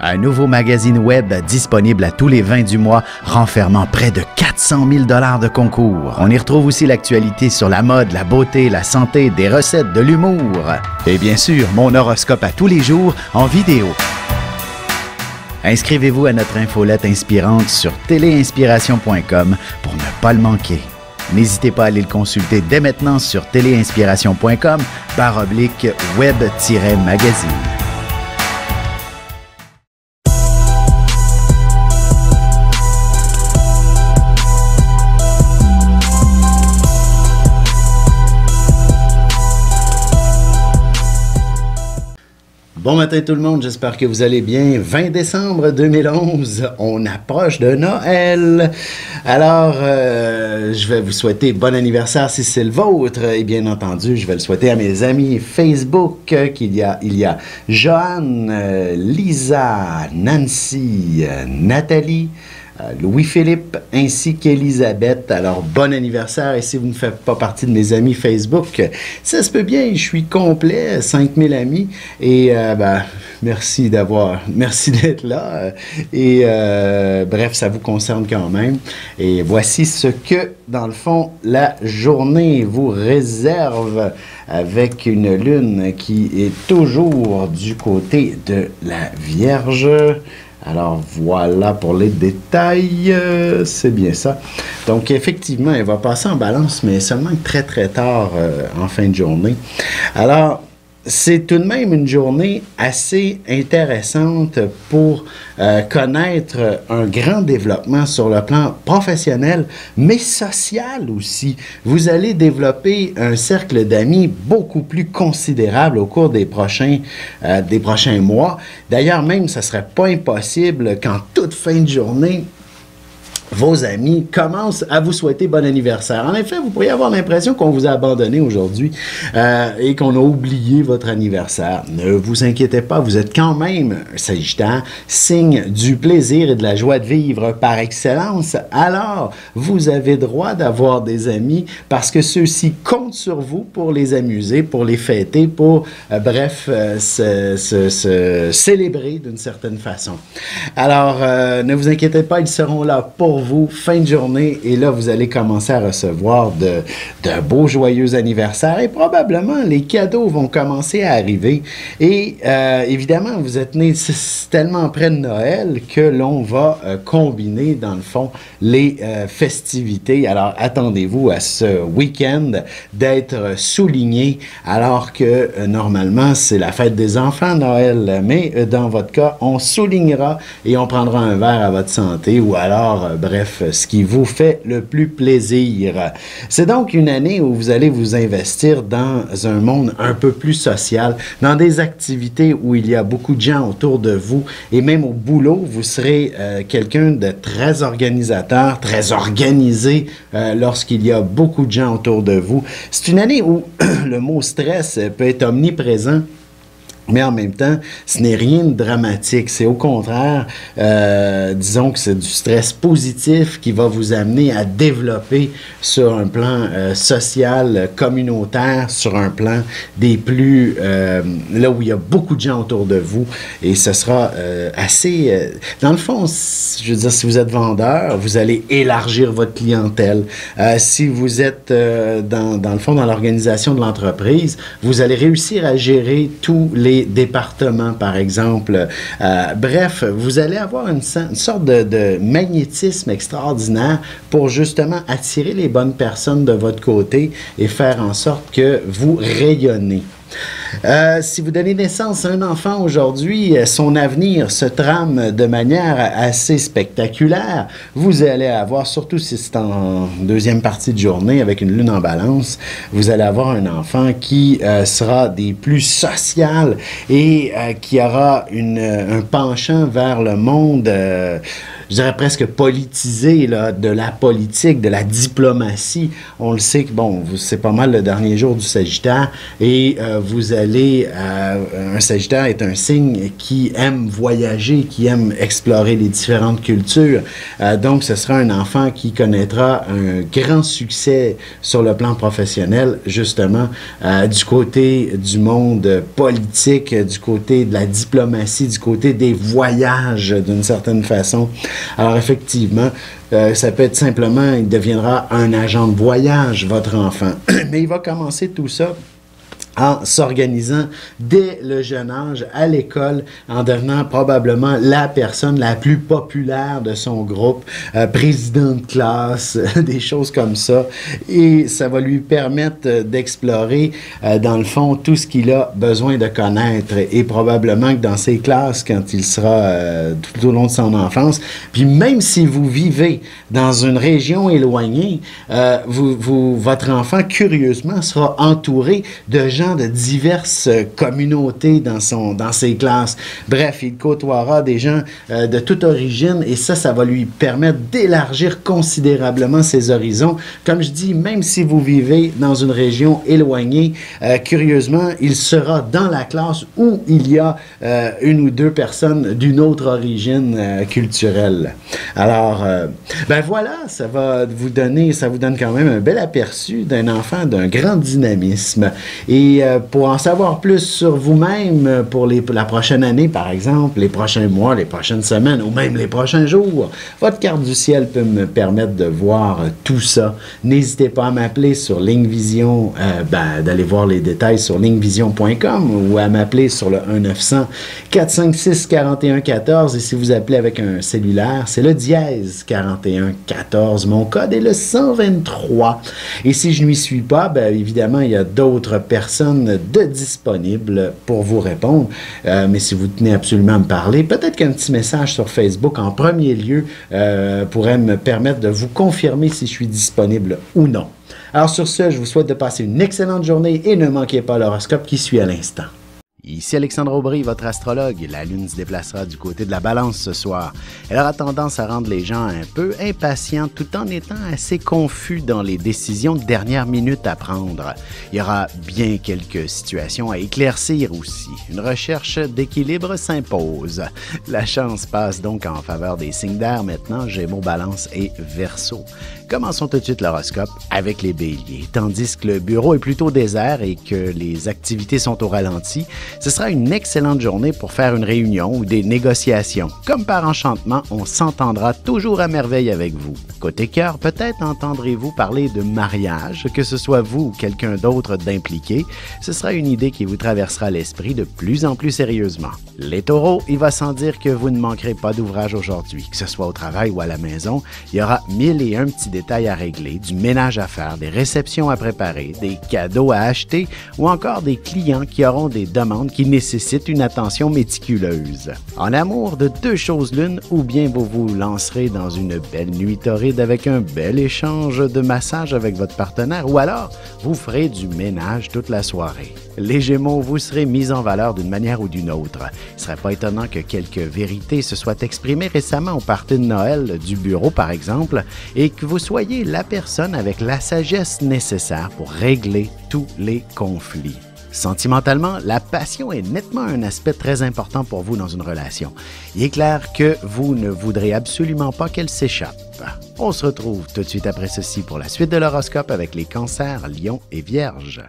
Un nouveau magazine web disponible à tous les 20 du mois, renfermant près de 400 000 $ de concours. On y retrouve aussi l'actualité sur la mode, la beauté, la santé, des recettes, de l'humour. Et bien sûr, mon horoscope à tous les jours en vidéo. Inscrivez-vous à notre infolette inspirante sur téléinspiration.com pour ne pas le manquer. N'hésitez pas à aller le consulter dès maintenant sur téléinspiration.com/web-magazine. Bon matin tout le monde, j'espère que vous allez bien. 20 décembre 2011, on approche de Noël. Alors, je vais vous souhaiter bon anniversaire si c'est le vôtre. Et bien entendu, je vais le souhaiter à mes amis Facebook. Il y a Joanne, Lisa, Nancy, Nathalie, Louis-Philippe ainsi qu'Elisabeth. Alors, bon anniversaire. Et si vous ne faites pas partie de mes amis Facebook, ça se peut bien, je suis complet, 5000 amis. Et merci d'être là. Et bref, ça vous concerne quand même. Et voici ce que, dans le fond, la journée vous réserve avec une lune qui est toujours du côté de la Vierge. Alors, voilà pour les détails, c'est bien ça. Donc, effectivement, elle va passer en balance, mais seulement très, très tard en fin de journée. Alors, c'est tout de même une journée assez intéressante pour connaître un grand développement sur le plan professionnel, mais social aussi. Vous allez développer un cercle d'amis beaucoup plus considérable au cours des prochains mois. D'ailleurs, même, ça ne serait pas impossible qu'en toute fin de journée, vos amis commencent à vous souhaiter bon anniversaire. En effet, vous pourriez avoir l'impression qu'on vous a abandonné aujourd'hui et qu'on a oublié votre anniversaire. Ne vous inquiétez pas, vous êtes quand même, Sagittaire, signe du plaisir et de la joie de vivre par excellence. Alors, vous avez droit d'avoir des amis parce que ceux-ci comptent sur vous pour les amuser, pour les fêter, pour, se célébrer d'une certaine façon. Alors, ne vous inquiétez pas, ils seront là pour vous, fin de journée, et là, vous allez commencer à recevoir de beaux joyeux anniversaires, et probablement, les cadeaux vont commencer à arriver, et évidemment, vous êtes nés tellement près de Noël que l'on va combiner, dans le fond, les festivités. Alors, attendez-vous à ce week-end d'être souligné, alors que, normalement, c'est la fête des enfants, Noël, mais dans votre cas, on soulignera et on prendra un verre à votre santé, ou alors, bref, ce qui vous fait le plus plaisir. C'est donc une année où vous allez vous investir dans un monde un peu plus social, dans des activités où il y a beaucoup de gens autour de vous, et même au boulot, vous serez quelqu'un de très organisateur, très organisé lorsqu'il y a beaucoup de gens autour de vous. C'est une année où le mot stress peut être omniprésent. Mais en même temps, ce n'est rien de dramatique. C'est au contraire, disons que c'est du stress positif qui va vous amener à développer sur un plan social, communautaire, sur un plan des plus... là où il y a beaucoup de gens autour de vous. Et ce sera assez... dans le fond, je veux dire, si vous êtes vendeur, vous allez élargir votre clientèle. Si vous êtes, dans le fond, dans l'organisation de l'entreprise, vous allez réussir à gérer tous les départements, par exemple. Bref, vous allez avoir une sorte de magnétisme extraordinaire pour justement attirer les bonnes personnes de votre côté et faire en sorte que vous rayonnez. Si vous donnez naissance à un enfant aujourd'hui, son avenir se trame de manière assez spectaculaire. Vous allez avoir, surtout si c'est en deuxième partie de journée avec une lune en balance, vous allez avoir un enfant qui sera des plus sociales et qui aura un penchant vers le monde je dirais presque politisé là, de la politique, de la diplomatie. On le sait que, bon, c'est pas mal le dernier jour du Sagittaire et vous allez... un Sagittaire est un signe qui aime voyager, qui aime explorer les différentes cultures. Donc, ce sera un enfant qui connaîtra un grand succès sur le plan professionnel, justement, du côté du monde politique, du côté de la diplomatie, du côté des voyages, d'une certaine façon. Alors, effectivement, ça peut être simplement, il deviendra un agent de voyage, votre enfant. Mais il va commencer tout ça en s'organisant dès le jeune âge à l'école, en devenant probablement la personne la plus populaire de son groupe, président de classe, des choses comme ça. Et ça va lui permettre d'explorer, dans le fond, tout ce qu'il a besoin de connaître. Et probablement que dans ses classes, quand il sera tout au long de son enfance, puis même si vous vivez dans une région éloignée, votre enfant, curieusement, sera entouré de gens de diverses communautés dans ses classes. Bref, il côtoiera des gens de toute origine et ça va lui permettre d'élargir considérablement ses horizons. Comme je dis, même si vous vivez dans une région éloignée, curieusement, il sera dans la classe où il y a une ou deux personnes d'une autre origine culturelle. Alors, ben voilà, ça vous donne quand même un bel aperçu d'un enfant d'un grand dynamisme. Et pour en savoir plus sur vous-même pour la prochaine année, par exemple, les prochains mois, les prochaines semaines ou même les prochains jours, votre carte du ciel peut me permettre de voir tout ça. N'hésitez pas à m'appeler sur Ligne Vision, d'aller voir les détails sur lignevision.com ou à m'appeler sur le 1-900-456-4114 et si vous appelez avec un cellulaire, c'est le dièse 4114. Mon code est le 123. Et si je ne m'y suis pas, évidemment, il y a d'autres personnes de disponibles pour vous répondre. Mais si vous tenez absolument à me parler, peut-être qu'un petit message sur Facebook en premier lieu pourrait me permettre de vous confirmer si je suis disponible ou non. Alors sur ce, je vous souhaite de passer une excellente journée et ne manquez pas l'horoscope qui suit à l'instant. Ici Alexandre Aubry, votre astrologue. La Lune se déplacera du côté de la Balance ce soir. Elle aura tendance à rendre les gens un peu impatients tout en étant assez confus dans les décisions de dernière minute à prendre. Il y aura bien quelques situations à éclaircir aussi. Une recherche d'équilibre s'impose. La chance passe donc en faveur des signes d'air maintenant, Gémeaux, Balance et Verseau. Commençons tout de suite l'horoscope avec les Béliers. Tandis que le bureau est plutôt désert et que les activités sont au ralenti, ce sera une excellente journée pour faire une réunion ou des négociations. Comme par enchantement, on s'entendra toujours à merveille avec vous. Côté cœur, peut-être entendrez-vous parler de mariage, que ce soit vous ou quelqu'un d'autre d'impliqué. Ce sera une idée qui vous traversera l'esprit de plus en plus sérieusement. Les taureaux, il va sans dire que vous ne manquerez pas d'ouvrage aujourd'hui. Que ce soit au travail ou à la maison, il y aura 1001 petits détails à régler, du ménage à faire, des réceptions à préparer, des cadeaux à acheter ou encore des clients qui auront des demandes qui nécessitent une attention méticuleuse. En amour, de deux choses l'une, ou bien vous vous lancerez dans une belle nuit torride avec un bel échange de massage avec votre partenaire ou alors vous ferez du ménage toute la soirée. Les Gémeaux, vous serez mis en valeur d'une manière ou d'une autre. Il ne serait pas étonnant que quelques vérités se soient exprimées récemment au party de Noël du bureau, par exemple, et que vous soyez la personne avec la sagesse nécessaire pour régler tous les conflits. Sentimentalement, la passion est nettement un aspect très important pour vous dans une relation. Il est clair que vous ne voudrez absolument pas qu'elle s'échappe. On se retrouve tout de suite après ceci pour la suite de l'horoscope avec les Cancers, Lions et Vierges.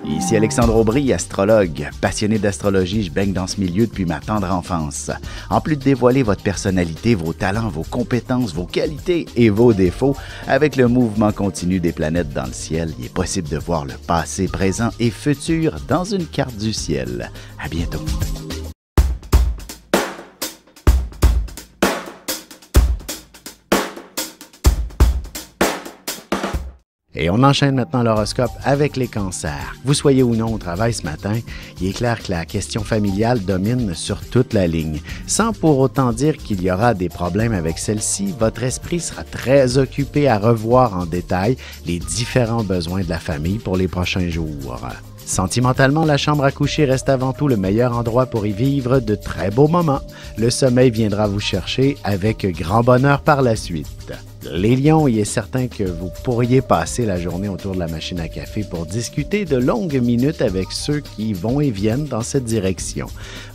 Ici Alexandre Aubry, astrologue. Passionné d'astrologie, je baigne dans ce milieu depuis ma tendre enfance. En plus de dévoiler votre personnalité, vos talents, vos compétences, vos qualités et vos défauts, avec le mouvement continu des planètes dans le ciel, il est possible de voir le passé, présent et futur dans une carte du ciel. À bientôt. Et on enchaîne maintenant l'horoscope avec les cancers. Vous soyez ou non au travail ce matin, il est clair que la question familiale domine sur toute la ligne. Sans pour autant dire qu'il y aura des problèmes avec celle-ci, votre esprit sera très occupé à revoir en détail les différents besoins de la famille pour les prochains jours. Sentimentalement, la chambre à coucher reste avant tout le meilleur endroit pour y vivre de très beaux moments. Le sommeil viendra vous chercher avec grand bonheur par la suite. Les lions, il est certain que vous pourriez passer la journée autour de la machine à café pour discuter de longues minutes avec ceux qui vont et viennent dans cette direction.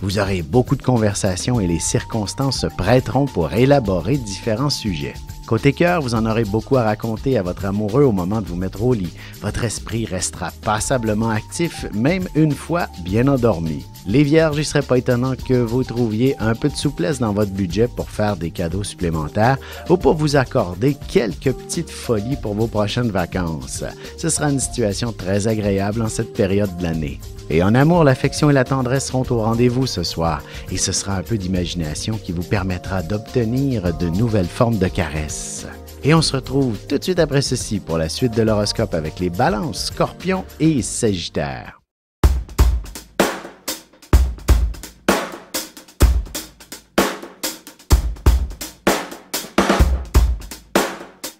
Vous aurez beaucoup de conversations et les circonstances se prêteront pour élaborer différents sujets. Côté cœur, vous en aurez beaucoup à raconter à votre amoureux au moment de vous mettre au lit. Votre esprit restera passablement actif, même une fois bien endormi. Les vierges, il ne serait pas étonnant que vous trouviez un peu de souplesse dans votre budget pour faire des cadeaux supplémentaires ou pour vous accorder quelques petites folies pour vos prochaines vacances. Ce sera une situation très agréable en cette période de l'année. Et en amour, l'affection et la tendresse seront au rendez-vous ce soir et ce sera un peu d'imagination qui vous permettra d'obtenir de nouvelles formes de caresses. Et on se retrouve tout de suite après ceci pour la suite de l'horoscope avec les balances, scorpions et sagittaires.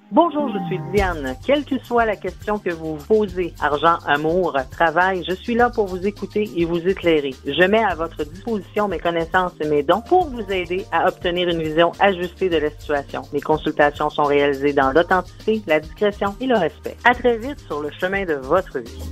Bonjour, je suis Diane. Quelle que soit la question que vous posez, argent, amour, travail, je suis là pour vous écouter et vous éclairer. Je mets à votre disposition mes connaissances et mes dons pour vous aider à obtenir une vision ajustée de la situation. Mes consultations sont réalisées dans l'authenticité, la discrétion et le respect. À très vite sur le chemin de votre vie.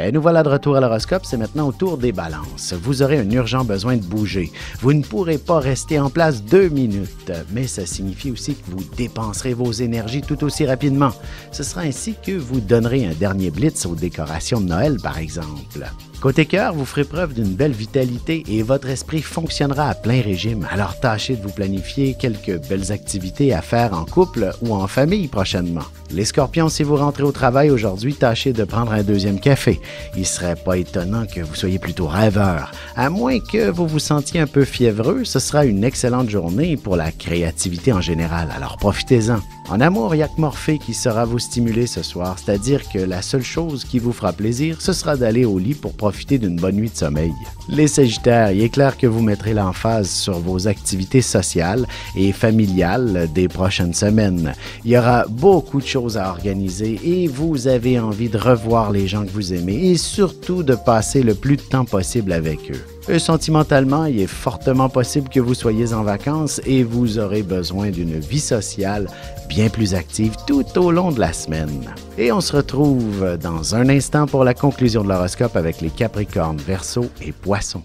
Et nous voilà de retour à l'horoscope, c'est maintenant au tour des balances. Vous aurez un urgent besoin de bouger. Vous ne pourrez pas rester en place 2 minutes, mais ça signifie aussi que vous dépenserez vos énergies tout aussi rapidement. Ce sera ainsi que vous donnerez un dernier blitz aux décorations de Noël, par exemple. Côté cœur, vous ferez preuve d'une belle vitalité et votre esprit fonctionnera à plein régime. Alors tâchez de vous planifier quelques belles activités à faire en couple ou en famille prochainement. Les scorpions, si vous rentrez au travail aujourd'hui, tâchez de prendre un deuxième café. Il ne serait pas étonnant que vous soyez plutôt rêveur. À moins que vous vous sentiez un peu fiévreux, ce sera une excellente journée pour la créativité en général. Alors profitez-en. En amour, il n'y a que Morphée qui saura vous stimuler ce soir, c'est-à-dire que la seule chose qui vous fera plaisir, ce sera d'aller au lit pour profiter d'une bonne nuit de sommeil. Les Sagittaires, il est clair que vous mettrez l'emphase sur vos activités sociales et familiales des prochaines semaines. Il y aura beaucoup de choses à organiser et vous avez envie de revoir les gens que vous aimez et surtout de passer le plus de temps possible avec eux. Sentimentalement, il est fortement possible que vous soyez en vacances et vous aurez besoin d'une vie sociale bien plus active tout au long de la semaine. Et on se retrouve dans un instant pour la conclusion de l'horoscope avec les Capricornes, Verseaux et Poissons.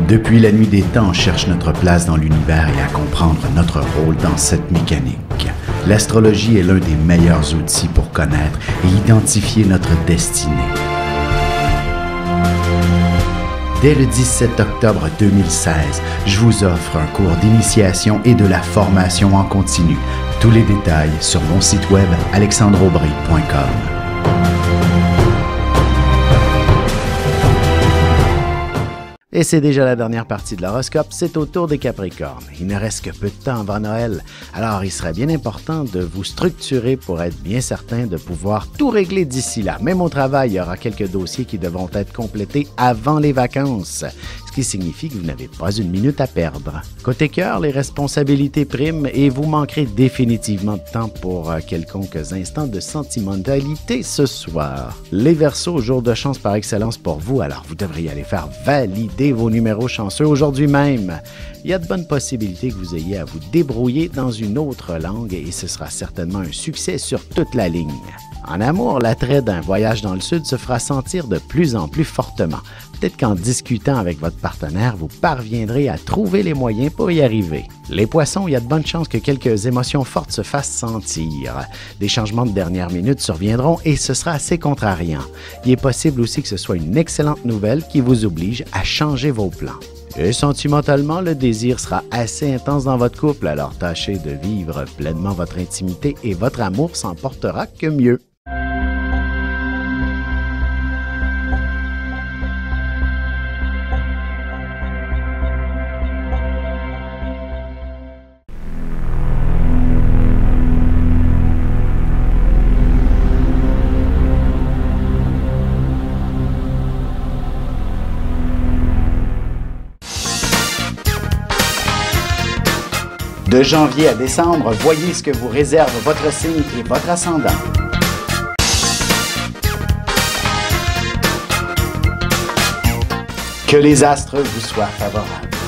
Depuis la nuit des temps, on cherche notre place dans l'univers et à comprendre notre rôle dans cette mécanique. L'astrologie est l'un des meilleurs outils pour connaître et identifier notre destinée. Dès le 17 octobre 2016, je vous offre un cours d'initiation et de la formation en continu. Tous les détails sur mon site web alexandreaubry.com. Et c'est déjà la dernière partie de l'horoscope, c'est au tour des Capricornes. Il ne reste que peu de temps avant Noël, alors il serait bien important de vous structurer pour être bien certain de pouvoir tout régler d'ici là. Même au travail, il y aura quelques dossiers qui devront être complétés avant les vacances, ce qui signifie que vous n'avez pas une minute à perdre. Côté cœur, les responsabilités priment et vous manquerez définitivement de temps pour quelconques instants de sentimentalité ce soir. Les Verseaux, jour de chance par excellence pour vous, alors vous devriez aller faire valider vos numéros chanceux aujourd'hui même. Il y a de bonnes possibilités que vous ayez à vous débrouiller dans une autre langue et ce sera certainement un succès sur toute la ligne. En amour, l'attrait d'un voyage dans le sud se fera sentir de plus en plus fortement. Peut-être qu'en discutant avec votre partenaire, vous parviendrez à trouver les moyens pour y arriver. Les poissons, il y a de bonnes chances que quelques émotions fortes se fassent sentir. Des changements de dernière minute surviendront et ce sera assez contrariant. Il est possible aussi que ce soit une excellente nouvelle qui vous oblige à changer vos plans. Et sentimentalement, le désir sera assez intense dans votre couple, alors tâchez de vivre pleinement votre intimité et votre amour s'en portera que mieux. De janvier à décembre, voyez ce que vous réserve votre signe et votre ascendant. Que les astres vous soient favorables.